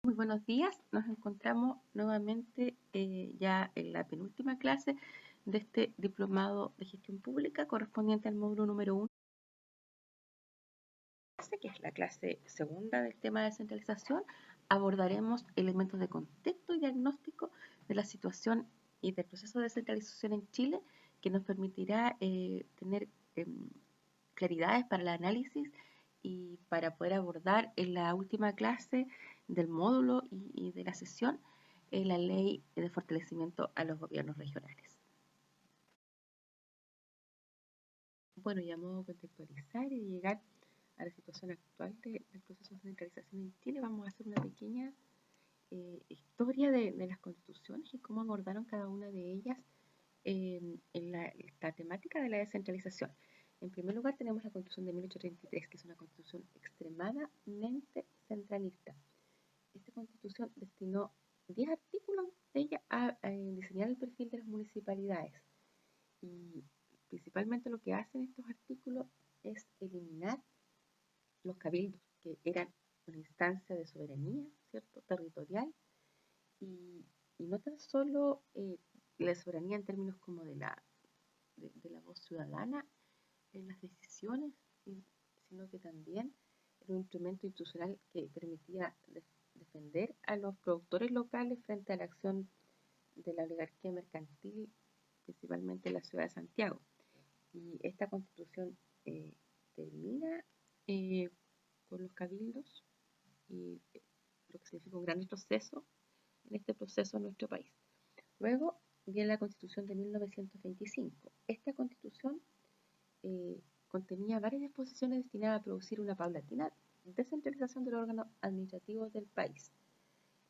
Muy buenos días, nos encontramos nuevamente ya en la penúltima clase de este diplomado de gestión pública correspondiente al módulo número 1, que es la clase segunda del tema de descentralización. Abordaremos elementos de contexto y diagnóstico de la situación y del proceso de descentralización en Chile que nos permitirá tener claridades para el análisis y para poder abordar en la última clase del módulo y de la sesión la ley de fortalecimiento a los gobiernos regionales. Bueno, y a modo de contextualizar y llegar a la situación actual del proceso de centralización en Chile, vamos a hacer una pequeña historia de las constituciones y cómo abordaron cada una de ellas en la temática de la descentralización. En primer lugar tenemos la Constitución de 1833, que es una constitución extremadamente centralista. Esta constitución destinó 10 artículos de ella a diseñar el perfil de las municipalidades. Y principalmente lo que hacen estos artículos es eliminar los cabildos, que eran una instancia de soberanía, ¿cierto?, territorial, y no tan solo la soberanía en términos como de la voz ciudadana en las decisiones, sino que también era un instrumento institucional que permitía defender a los productores locales frente a la acción de la oligarquía mercantil, principalmente en la ciudad de Santiago. Y esta constitución termina eh, con los cabildos y lo que significa un gran retroceso en este proceso en nuestro país. Luego viene la constitución de 1925. Esta constitución contenía varias disposiciones destinadas a producir una paulatina descentralización de los órganos administrativos del país.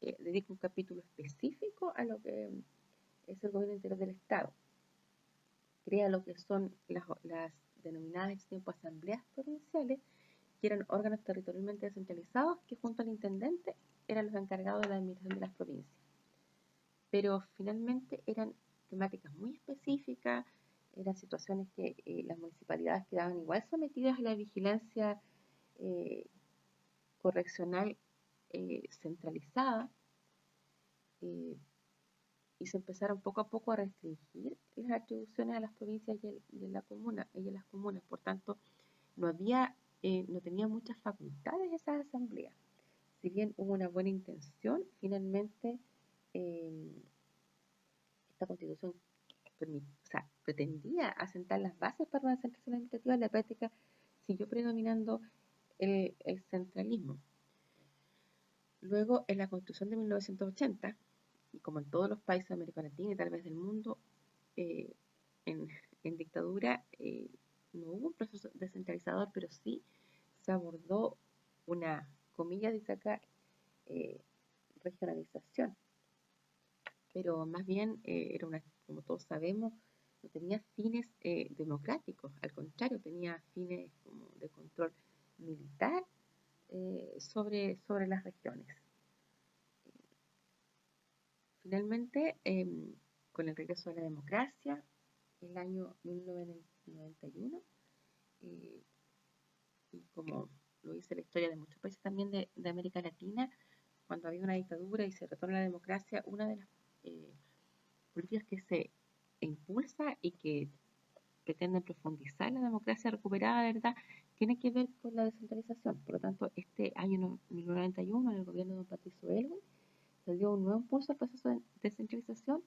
Dedica un capítulo específico a lo que es el gobierno interior del Estado. Crea lo que son las denominadas en ese tiempo asambleas provinciales, que eran órganos territorialmente descentralizados que junto al intendente eran los encargados de la administración de las provincias. Pero finalmente eran temáticas muy específicas, eran situaciones que las municipalidades quedaban igual sometidas a la vigilancia eh, correccional centralizada, eh, y se empezaron poco a poco a restringir las atribuciones a las provincias y a las comunas. Por tanto, no tenía muchas facultades esas asambleas. Si bien hubo una buena intención, finalmente eh, esta constitución pretendía asentar las bases para una descentralización administrativa. En la práctica siguió predominando el centralismo. Luego, en la Constitución de 1980, y como en todos los países de América Latina y tal vez del mundo, eh, en, en, dictadura no hubo un proceso descentralizador, pero sí se abordó una, comillas dice acá, regionalización. Pero más bien era una, como todos sabemos, no tenía fines democráticos, al contrario, tenía fines como de control militar sobre las regiones. Finalmente, con el regreso de la democracia, el año 1991, y como lo dice la historia de muchos países también de América Latina, cuando había una dictadura y se retorna la democracia, una de las políticas que se impulsa y que pretenden profundizar la democracia recuperada, ¿verdad?, tiene que ver con la descentralización. Por lo tanto, este año 1991, en el gobierno de don Patricio Elwin, se dio un nuevo impulso al proceso de descentralización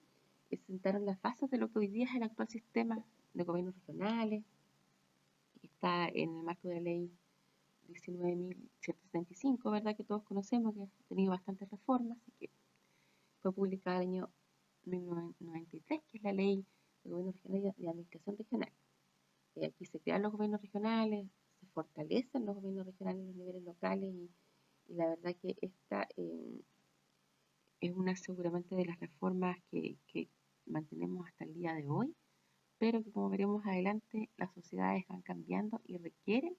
y se sentaron las bases de lo que hoy día es el actual sistema de gobiernos regionales, que está en el marco de la ley 19.175, ¿verdad?, que todos conocemos, que ha tenido bastantes reformas y que fue publicada el año 1993, que es la ley de gobierno regional y de administración regional. Aquí se crean los gobiernos regionales, se fortalecen los gobiernos regionales en los niveles locales y la verdad que esta es una seguramente de las reformas que mantenemos hasta el día de hoy, pero que como veremos adelante las sociedades van cambiando y requieren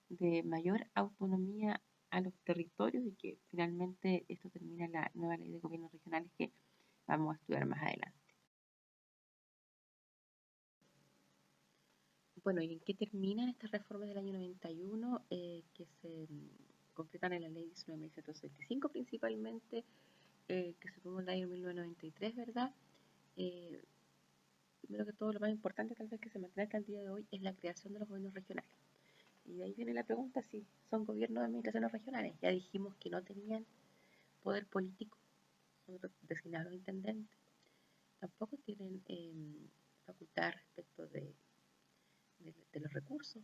de mayor autonomía a los territorios y que finalmente esto termina en la nueva ley de gobiernos regionales que vamos a estudiar más adelante. Bueno, ¿y en qué terminan estas reformas del año 91 que se concretan en la ley 19.125 principalmente, que se tomó en el año 1993, ¿verdad? Primero que todo, lo más importante tal vez que se mantiene hasta el día de hoy es la creación de los gobiernos regionales. Y de ahí viene la pregunta si son gobiernos de administraciones regionales. Ya dijimos que no tenían poder político, designar a los intendentes. Tampoco tienen facultad respecto de los recursos.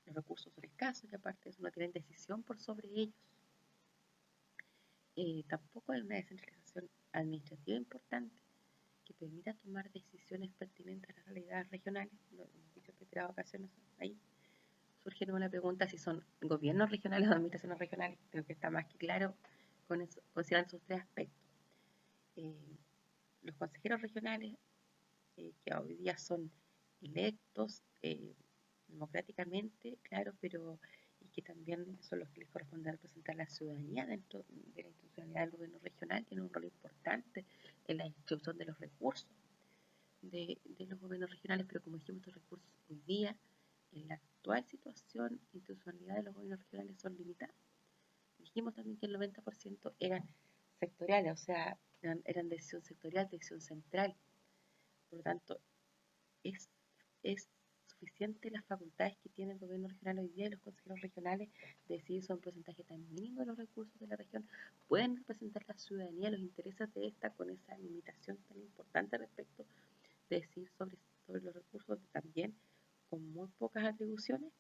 Los recursos son escasos y aparte de eso no tienen decisión por sobre ellos. Tampoco hay una descentralización administrativa importante que permita tomar decisiones pertinentes a las realidades regionales. Lo hemos dicho en reiteradas ocasiones. Ahí surge una pregunta si son gobiernos regionales o administraciones regionales. Creo que está más que claro considerando esos tres aspectos. Los consejeros regionales, que hoy día son electos democráticamente, claro, pero y que también son los que les corresponde representar a la ciudadanía dentro de la institucionalidad del gobierno regional, tienen un rol importante en la distribución de los recursos de los gobiernos regionales, pero como dijimos, estos recursos hoy día, en la actual situación, institucionalidad de los gobiernos regionales son limitadas. Dijimos también que el 90% eran sectoriales, o sea, eran decisión sectorial, decisión central. Por lo tanto, es suficiente las facultades que tiene el gobierno regional hoy día y los consejeros regionales de decidir sobre un porcentaje tan mínimo de los recursos de la región, pueden representar la ciudadanía, los intereses de esta con esa limitación tan importante respecto de decidir sobre los recursos también con muy pocas atribuciones.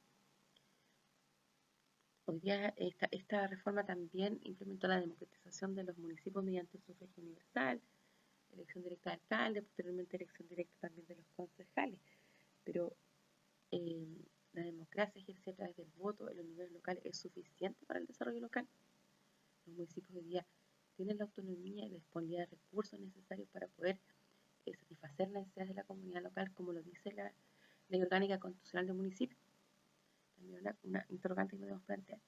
Hoy día esta reforma también implementó la democratización de los municipios mediante el sufragio universal, elección directa de alcalde, posteriormente elección directa también de los concejales. Pero la democracia ejercida a través del voto en los niveles locales es suficiente para el desarrollo local. Los municipios hoy día tienen la autonomía y la disponibilidad de recursos necesarios para poder satisfacer las necesidades de la comunidad local, como lo dice la Ley Orgánica Constitucional del Municipio. También una interrogante que podemos plantear.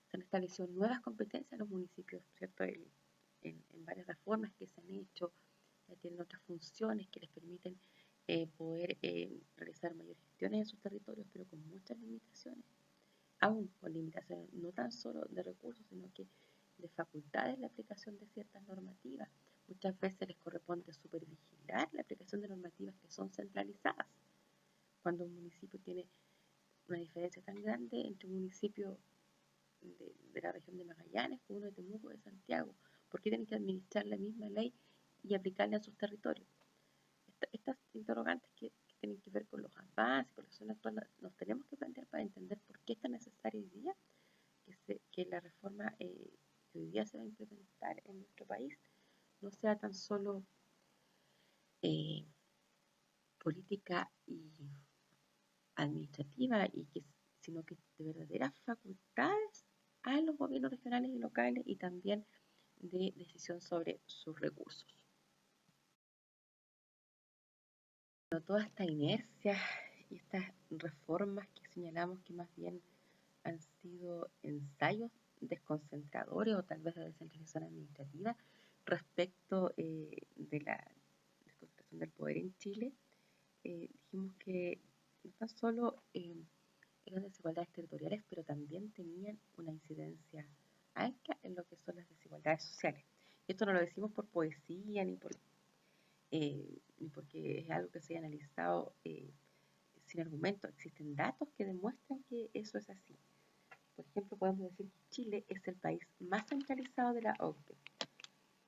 Se han establecido nuevas competencias en los municipios, ¿cierto? En varias reformas que se han hecho, ya tienen otras funciones que les permiten poder realizar mayores gestiones en sus territorios, pero con muchas limitaciones, aún con limitaciones no tan solo de recursos, sino que de facultades en la aplicación de ciertas normativas. Muchas veces les corresponde supervigilar la aplicación de normativas que son centralizadas. Cuando un municipio tiene una diferencia tan grande entre un municipio de la región de Magallanes con uno de Temuco, de Santiago, ¿por qué tienen que administrar la misma ley y aplicarla en sus territorios? Estas interrogantes que tienen que ver con los avances, con la situación actual, nos tenemos que plantear para entender por qué es tan necesario hoy día que la reforma que hoy día se va a implementar en nuestro país no sea tan solo política y administrativa, sino que de verdaderas facultades a los gobiernos regionales y locales y también de decisión sobre sus recursos. Toda esta inercia y estas reformas que señalamos que más bien han sido ensayos desconcentradores o tal vez de descentralización administrativa respecto de la desconcentración del poder en Chile, dijimos que no tan solo eran desigualdades territoriales, pero también tenían una incidencia alta en lo que son las desigualdades sociales. Esto no lo decimos por poesía ni porque es algo que se haya analizado sin argumento. Existen datos que demuestran que eso es así. Por ejemplo, podemos decir que Chile es el país más centralizado de la OCDE.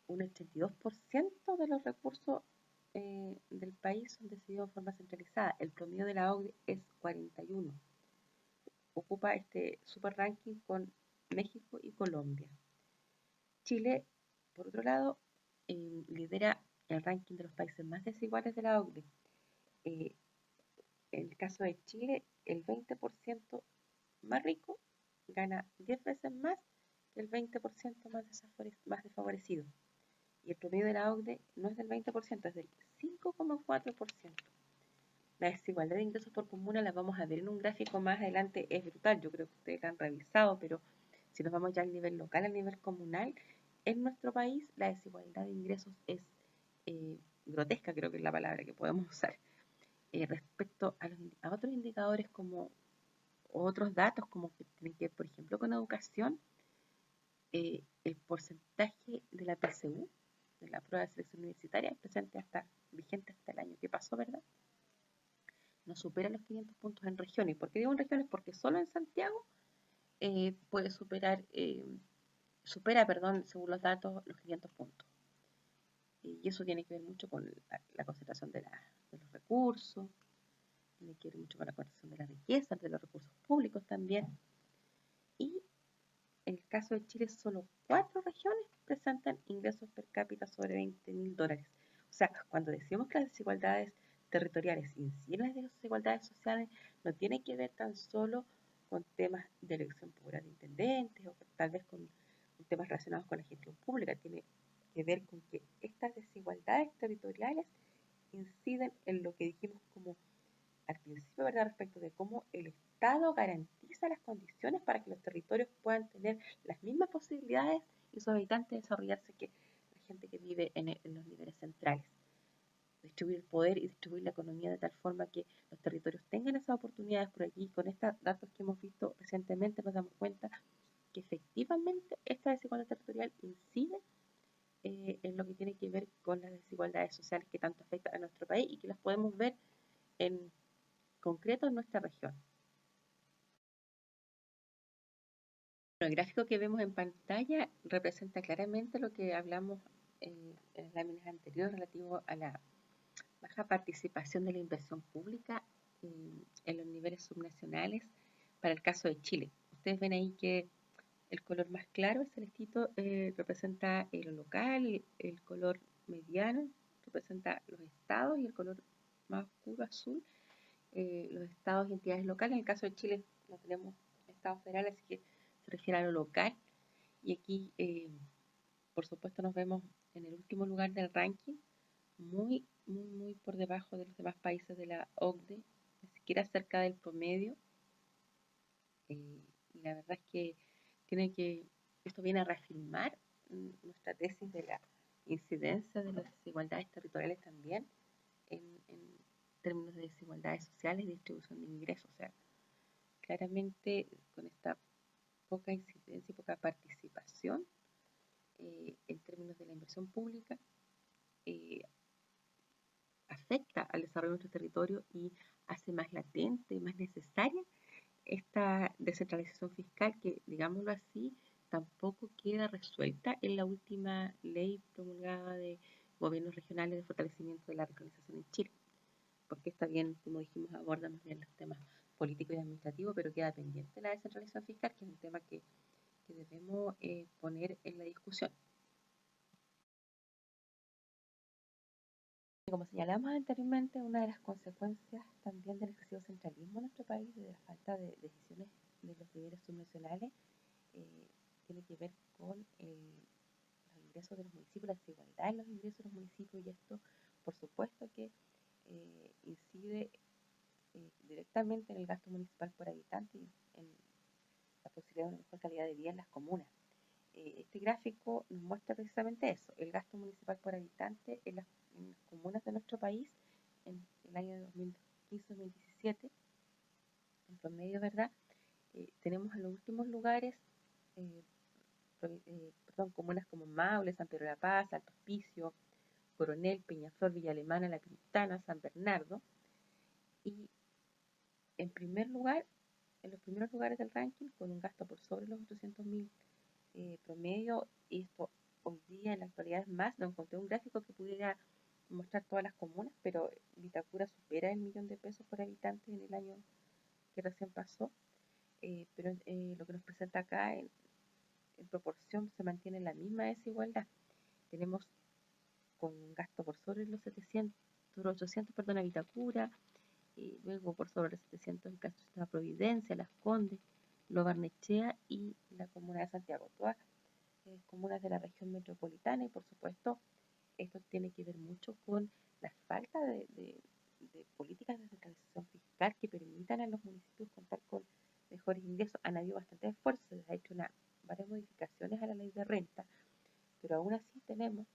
Un 82% de los recursos del país son decididos de forma centralizada. El promedio de la OCDE es 41. Ocupa este super ranking con México y Colombia. Chile, por otro lado, lidera el ranking de los países más desiguales de la OCDE. En el caso de Chile, el 20% más rico gana 10 veces más que el 20% más desfavorecido. Y el promedio de la OCDE no es del 20%, es del 5,4%. La desigualdad de ingresos por comuna la vamos a ver en un gráfico más adelante, es brutal. Yo creo que ustedes la han revisado, pero si nos vamos ya al nivel local, al nivel comunal, en nuestro país la desigualdad de ingresos es grotesca, creo que es la palabra que podemos usar. Respecto a otros indicadores como otros datos como que tienen que ver, por ejemplo, con educación, el porcentaje de la PSU, de la prueba de selección universitaria, vigente hasta el año que pasó, ¿verdad? No supera los 500 puntos en regiones. ¿Por qué digo en regiones? Porque solo en Santiago puede supera, según los datos, los 500 puntos. Y eso tiene que ver mucho con la concentración de los recursos, tiene que ver mucho con la concentración de la riqueza, de los recursos públicos también. Y en el caso de Chile, solo 4 regiones presentan ingresos per cápita sobre $20.000. O sea, cuando decimos que las desigualdades territoriales inciden en las desigualdades sociales, no tiene que ver tan solo con temas de elección pura de intendentes o tal vez con temas relacionados con la gestión pública, tiene que ver con que estas desigualdades territoriales inciden en lo que dijimos como al principio, ¿verdad?, respecto de cómo el Estado garantiza las condiciones para que los territorios puedan tener las mismas posibilidades y sus habitantes desarrollarse que la gente que vive en los niveles centrales. Distribuir el poder y distribuir la economía de tal forma que los territorios tengan esas oportunidades por allí. Con estos datos que hemos visto recientemente nos damos cuenta que efectivamente esta desigualdad territorial incide en lo que tiene que ver con las desigualdades sociales que tanto afectan a nuestro país y que las podemos ver en concreto en nuestra región. El gráfico que vemos en pantalla representa claramente lo que hablamos en las láminas anteriores relativo a la baja participación de la inversión pública en los niveles subnacionales para el caso de Chile. Ustedes ven ahí que el color más claro, el celestito, representa lo local, el color mediano representa los estados y el color más oscuro, azul, los estados y entidades locales. En el caso de Chile no tenemos estados federales, así que se refiere a lo local. Y aquí, por supuesto, nos vemos en el último lugar del ranking, muy, muy, muy por debajo de los demás países de la OCDE, ni siquiera cerca del promedio. Y la verdad es que esto viene a reafirmar nuestra tesis de la incidencia de las desigualdades territoriales también en términos de desigualdades sociales y distribución de ingresos. O sea, claramente con esta poca incidencia y poca participación en términos de la inversión pública, afecta al desarrollo de nuestro territorio y hace más latente, más necesaria esta descentralización fiscal que, digámoslo así, tampoco queda resuelta en la última ley promulgada de gobiernos regionales de fortalecimiento de la regionalización en Chile, porque está bien, como dijimos, aborda más bien los temas políticos y administrativos, pero queda pendiente la descentralización fiscal, que es un tema que debemos poner en la discusión. Como señalamos anteriormente, una de las consecuencias también del excesivo centralismo en nuestro país, de la falta de decisiones de los niveles subnacionales, tiene que ver con los ingresos de los municipios, la desigualdad en los ingresos de los municipios, y esto, por supuesto, que incide directamente en el gasto municipal por habitante y en la posibilidad de una mejor calidad de vida en las comunas. Este gráfico nos muestra precisamente eso, el gasto municipal por habitante en las comunas de nuestro país en el año 2015-2017, en promedio, ¿verdad? Tenemos en los últimos lugares, comunas como Maule, San Pedro de la Paz, Alto Hospicio, Coronel, Peñaflor, Villa Alemana, La Pintana, San Bernardo, y en primer lugar, en los primeros lugares del ranking, con un gasto por sobre los 800.000 promedio, y esto hoy día en la actualidad es más. No encontré un gráfico que pudiera mostrar todas las comunas, pero Vitacura supera el $1.000.000 por habitante en el año que recién pasó, pero lo que nos presenta acá en proporción se mantiene la misma desigualdad. Tenemos con un gasto por sobre los 800, a Vitacura, y luego por sobre los 700 en caso de la Providencia, Las Condes, Lo Barnechea y la comuna de Santiago, todas comunas de la región metropolitana. Y por supuesto esto tiene que ver mucho con la falta de políticas de descentralización fiscal que permitan a los municipios contar con mejores ingresos. Han habido bastantes esfuerzos, se ha hecho varias modificaciones a la ley de renta, pero aún así tenemos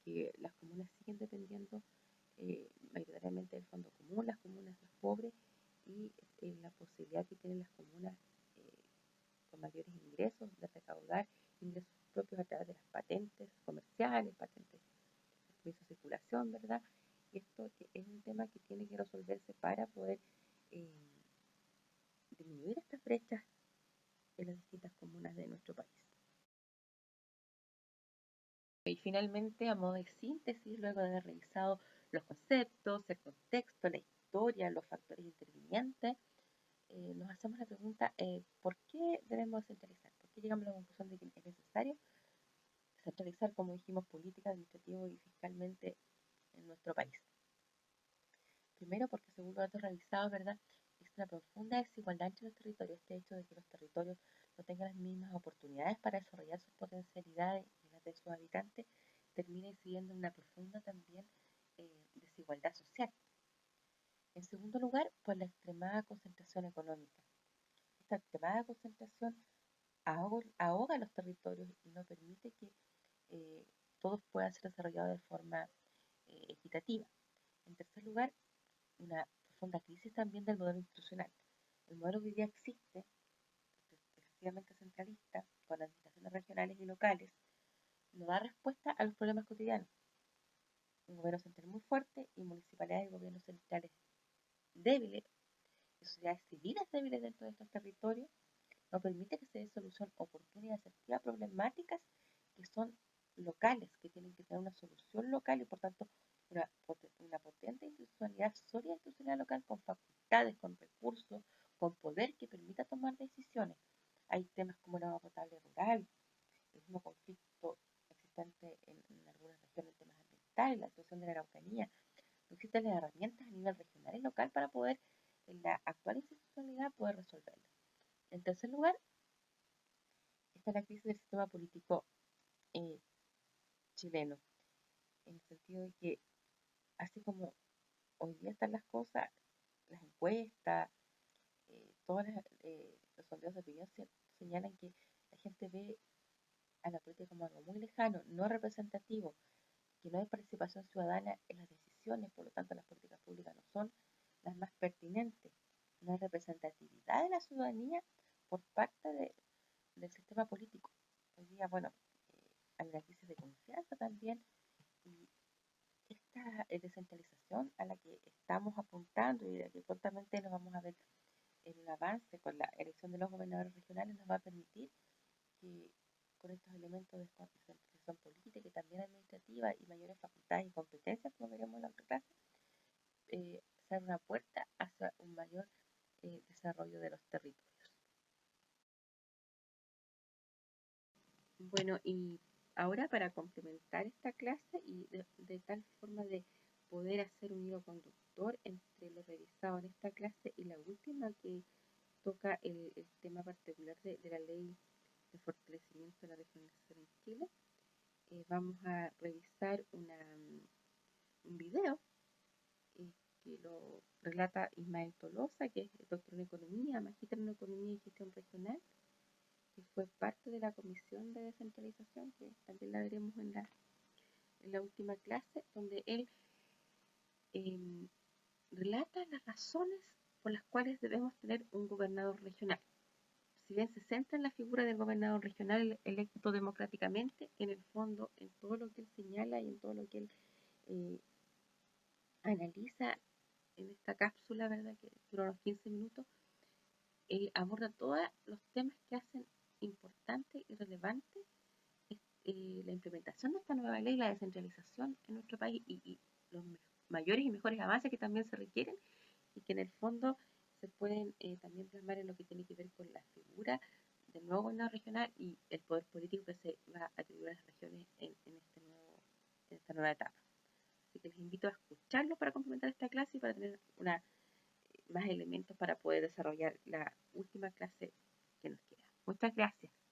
que las comunas siguen dependiendo mayoritariamente del fondo común, las comunas más pobres, y la posibilidad que tienen las comunas con mayores ingresos, de recaudar ingresos propios a través de las patentes comerciales, patentes de circulación, ¿verdad? Y esto es un tema que tiene que resolverse para poder eh, disminuir estas brechas en las distintas comunas de nuestro país. Y finalmente, a modo de síntesis, luego de haber revisado los conceptos, el contexto, la historia, los factores intervinientes, nos hacemos la pregunta, ¿por qué debemos descentralizar? ¿Por qué llegamos a la conclusión de que es necesario descentralizar, como dijimos, política, administrativo y fiscalmente en nuestro país? Primero, porque según los datos revisados, ¿verdad?, existe una profunda desigualdad entre los territorios. Este hecho de que los territorios no tengan las mismas oportunidades para desarrollar sus potencialidades y las de sus habitantes termina incidiendo en una profunda también desigualdad social. En segundo lugar, por la extremada concentración económica. Esta extremada concentración ahoga los territorios y no permite que todos puedan ser desarrollados de forma equitativa. En tercer lugar, una profunda crisis también del modelo institucional. El modelo que hoy día existe, excesivamente centralista, con administraciones regionales y locales, no da respuesta a los problemas cotidianos. Un gobierno central muy fuerte y municipalidades y gobiernos centrales débiles, y sociedades civiles débiles dentro de estos territorios, no permite que se dé solución oportuna y asertiva a problemáticas que son locales, que tienen que tener una solución local y por tanto una potente institucionalidad, sólida institucionalidad local con facultades, con recursos, con poder que permita tomar decisiones. Hay temas como el agua potable rural, el mismo conflicto existente en algunas regiones, temas ambientales, la situación de la Araucanía. No existen las herramientas a nivel regional y local para poder, en la actual institucionalidad, poder resolverlo. En tercer lugar, está la crisis del sistema político eh, chileno, en el sentido de que, así como hoy día están las cosas, las encuestas, los sondeos de opinión señalan que la gente ve a la política como algo muy lejano, no representativo, que no hay participación ciudadana en las decisiones, por lo tanto las políticas públicas no son las más pertinentes, no hay representatividad de la ciudadanía por parte del sistema político. Hoy día, bueno, hay una crisis de confianza también y esta descentralización a la que estamos apuntando y de que prontamente nos vamos a ver en un avance con la elección de los gobernadores regionales nos va a permitir que con estos elementos de descentralización política y también administrativa y mayores facultades y competencias, como veremos en la otra clase, se abre una puerta hacia un mayor desarrollo de los territorios. Bueno, y ahora para complementar esta clase y de tal forma de poder hacer un hilo conductor entre lo revisado en esta clase y la última que toca el tema particular de la ley de fortalecimiento de la regionalización en Chile, vamos a revisar un video que lo relata Ismael Tolosa, que es doctor en Economía, magíster en Economía y Gestión Regional, que fue parte de la comisión de descentralización, que también la veremos en la última clase, donde él relata las razones por las cuales debemos tener un gobernador regional. Si bien se centra en la figura del gobernador regional electo democráticamente, en el fondo, en todo lo que él señala y en todo lo que él analiza en esta cápsula, ¿verdad?, que dura unos 15 minutos, aborda todos los temas que hacen importante y relevante la implementación de esta nueva ley, la descentralización en nuestro país y los mayores y mejores avances que también se requieren y que en el fondo se pueden también plasmar en lo que tiene que ver con la figura del nuevo gobernador regional y el poder político que se va a atribuir a las regiones en esta nueva etapa. Así que les invito a escucharlo para complementar esta clase y para tener más elementos para poder desarrollar la última clase que nos queda. Muchas gracias.